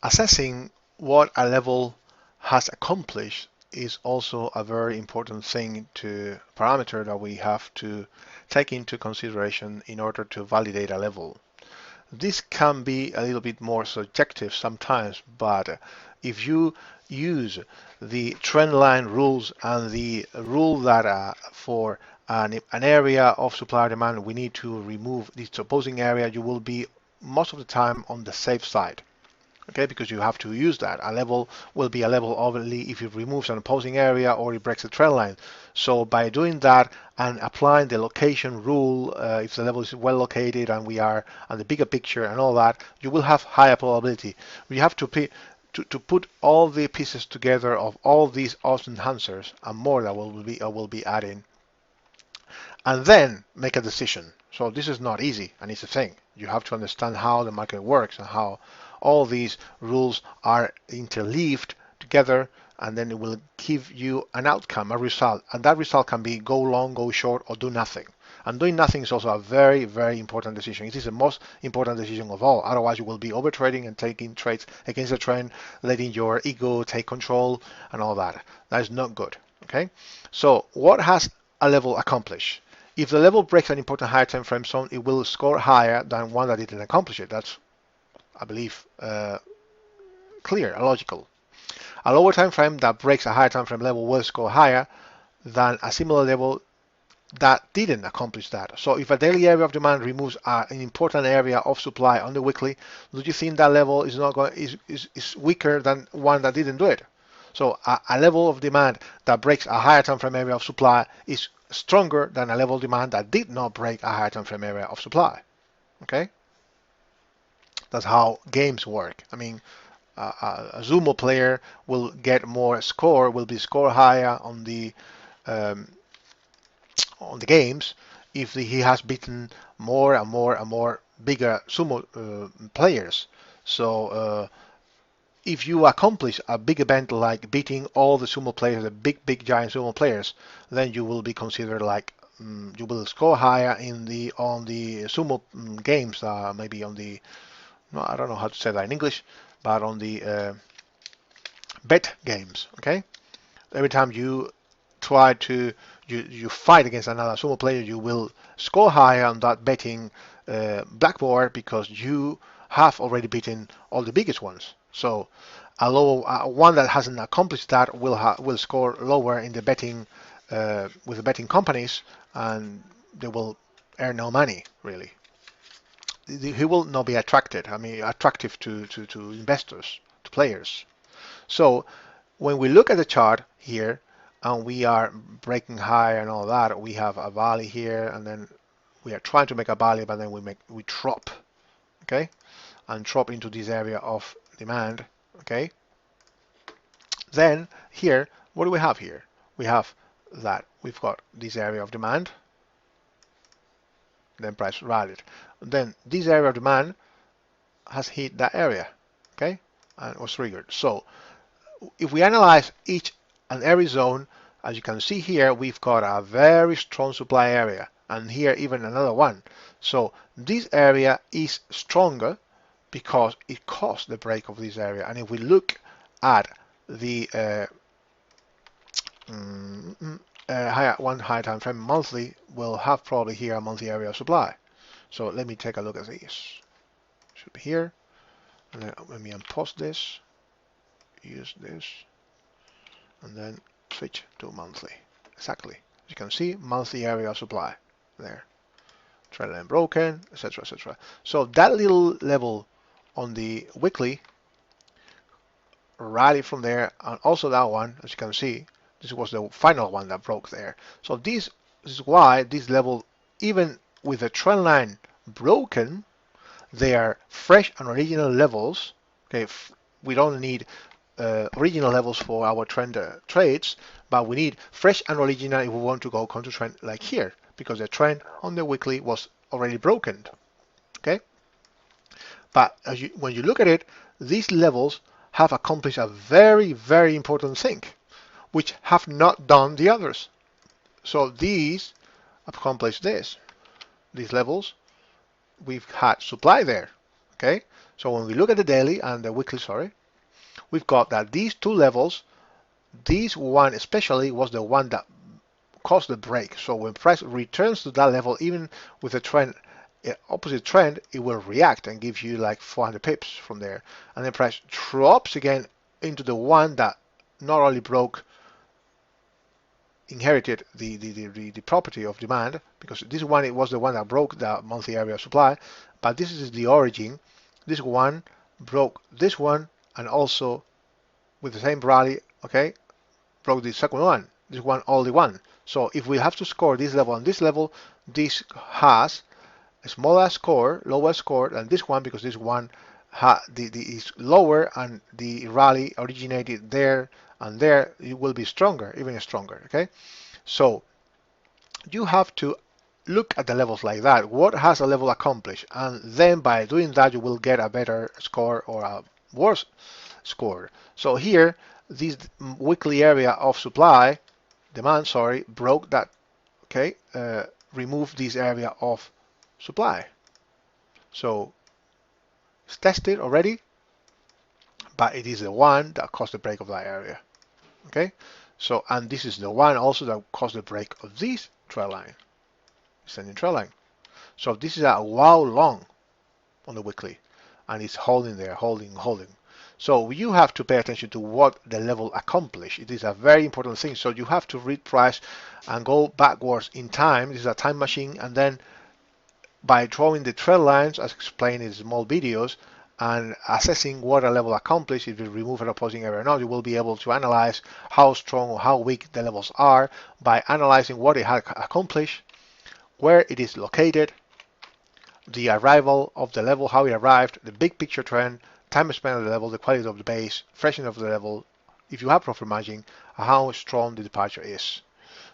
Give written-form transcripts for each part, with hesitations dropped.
assessing what a level has accomplished is also a very important thing to parameter that we have to take into consideration in order to validate a level. This can be a little bit more subjective sometimes, but if you use the trend line rules and the rule that for an area of supply demand we need to remove this opposing area, you will be most of the time on the safe side. Okay, because you have to use that. A level will be a level only if it removes an opposing area or it breaks a trend line. So by doing that and applying the location rule, if the level is well located and we are on the bigger picture and all that, you will have higher probability. We have to put all the pieces together of all these odds enhancers and more that will be adding, and then make a decision. So this is not easy, and it's a thing. You have to understand how the market works and how all these rules are interleaved together, and then it will give you an outcome, a result, and that result can be go long, go short, or do nothing. And doing nothing is also a very, very important decision. It is the most important decision of all. Otherwise, you will be overtrading and taking trades against the trend, letting your ego take control and all that. That is not good. Okay. So, what has a level accomplished? If the level breaks an important higher time frame zone, it will score higher than one that didn't accomplish it. That's, I believe, clear and logical. A lower time frame that breaks a higher time frame level will score higher than a similar level that didn't accomplish that. So if a daily area of demand removes an important area of supply on the weekly, do you think that level is not going is weaker than one that didn't do it? So a level of demand that breaks a higher time frame area of supply is stronger than a level of demand that did not break a higher time frame area of supply. Okay, that's how games work. I mean, a Zumo player will get more score, will be score higher um, on the games if he has beaten more and more and more bigger Sumo players. So if you accomplish a big event like beating all the Sumo players, the big giant Sumo players, then you will be considered like you will score higher on the Sumo games, maybe on the, no, I don't know how to say that in English, but on the bet games. Okay, every time you try to you fight against another Sumo player, you will score higher on that betting blackboard because you have already beaten all the biggest ones. So a low one that hasn't accomplished that will score lower in the betting with the betting companies, and they will earn no money really. He will not be attracted. I mean, attractive to investors, to players. So when we look at the chart here and we are breaking high and all that, we have a valley here and then we are trying to make a valley, but then we drop, okay, and drop into this area of demand, okay. Then here, what do we have here? We have that we've got this area of demand, then price rallied. Then this area of demand has hit that area, okay, and was triggered. So if we analyze each and every zone, as you can see here, we've got a very strong supply area, and here even another one. So this area is stronger because it caused the break of this area. And if we look at the one higher time frame monthly, we'll have probably here a monthly area of supply. So let me take a look at this. Should be here. And then let me unpause this. Use this and then switch to monthly. Exactly. As you can see, monthly area of supply there. Trend line broken, etc., etc. So that little level on the weekly rally from there, and also that one, as you can see, this was the final one that broke there. So this is why this level, even with the trend line broken, they are fresh and original levels. Okay, we don't need original levels for our trend trades, but we need fresh and original if we want to go counter trend like here, because the trend on the weekly was already broken. Okay, but when you look at it, these levels have accomplished a very, very important thing, which have not done the others. So these accomplish this. These levels, we've had supply there. Okay, So when we look at the daily and the weekly, sorry, we've got that these two levels, this one especially was the one that caused the break. So when price returns to that level, even with a trend, opposite trend, it will react and give you like 400 pips from there. And then price drops again into the one that not only inherited the property of demand, because this one, it was the one that broke the monthly area of supply, but this is the origin. This one broke this one, and also with the same rally, okay, broke the second one. This one only one. So if we have to score this level and this level, this has a smaller score, lower score than this one, because this one is lower and the rally originated there, and there it will be stronger, even stronger. Okay, so you have to look at the levels like that. What has a level accomplished? And then by doing that, you will get a better score or a worse score. So here, this weekly area of supply, demand, sorry, broke that, okay, removed this area of supply. So it's tested already, but it is the one that caused the break of that area. Okay, so, and this is the one also that caused the break of this trend line, descending trend line. So this is a while long on the weekly, and it's holding there, holding. So you have to pay attention to what the level accomplished. It is a very important thing. So you have to read price and go backwards in time. This is a time machine, and then by drawing the trend lines, as explained in small videos, and assessing what a level accomplished, if you remove an opposing area or not, you will be able to analyze how strong or how weak the levels are by analyzing what it had accomplished, where it is located, the arrival of the level, how it arrived, the big picture trend, time spent at the level, the quality of the base, freshness of the level, if you have profit margin, how strong the departure is.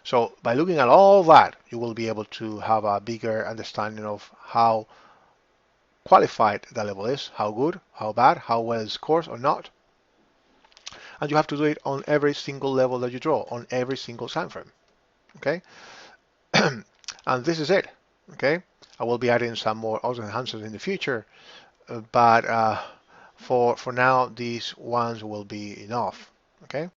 So by looking at all that, you will be able to have a bigger understanding of how qualified that level is, how good, how bad, how well it scores or not. And you have to do it on every single level that you draw, on every single time frame. Okay? And this is it. Okay? I will be adding some more auto enhancers in the future, but for now, these ones will be enough. Okay?